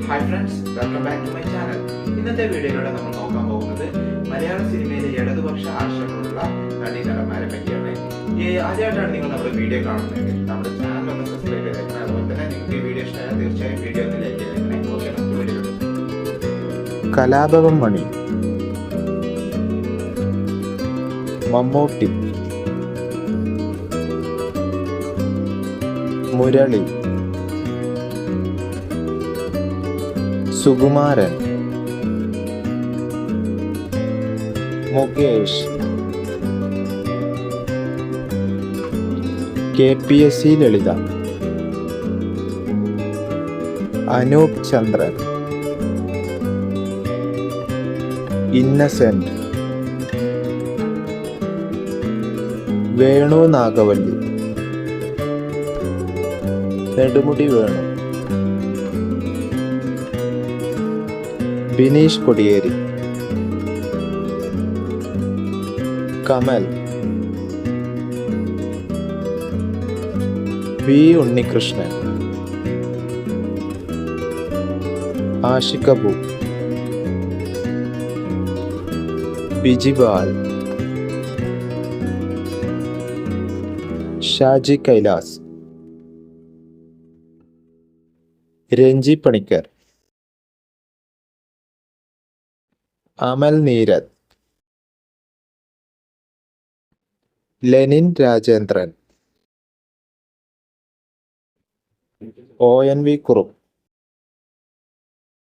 Hi friends, welcome back to my channel. ഇന്നത്തെ വീഡിയോയിലൂടെ നമ്മൾ നോക്കാൻ പോകുന്നത് മലയാള സിനിമയിലെ ഇടതുപക്ഷ ആശയങ്ങളുള്ള നടീനടന്മാരെ പറ്റിയാണ്. ആദ്യമായിട്ടാണ് നിങ്ങൾ നമ്മുടെ വീഡിയോ കാണുന്നതെങ്കിൽ നമ്മുടെ ചാനൽ ഒന്ന് സബ്സ്ക്രൈബ് ചെയ്തേക്കണം. അതുപോലെ തന്നെ നിങ്ങൾക്ക് ഈ വീഡിയോ ഇഷ്ടമായാൽ തീർച്ചയായും വീഡിയോ ഒന്ന് ലൈക്ക് ചെയ്തേക്കണേ. ഓക്കെ, നമുക്ക് വീഡിയോ കലാഭവൻ മണി, മമ്മൂട്ടി, മുരളി, സുകുമാരൻ, മുകേഷ്, KPSC ലളിത, അനൂപ് ചന്ദ്രൻ, ഇന്നസെന്റ്, വേണു നാഗവല്ലി, നെടുമുടി വേണു, ബിനീഷ് കൊടിയേരി, കമൽ, വി ഉണ്ണികൃഷ്ണൻ, ആഷിഖ് അബു, ബിജിപാൽ, ഷാജി കൈലാസ്, രഞ്ജി പണിക്കർ, അമൽ നീരദ്, ലെനിൻ രാജേന്ദ്രൻ, ONV കുറുപ്പ്,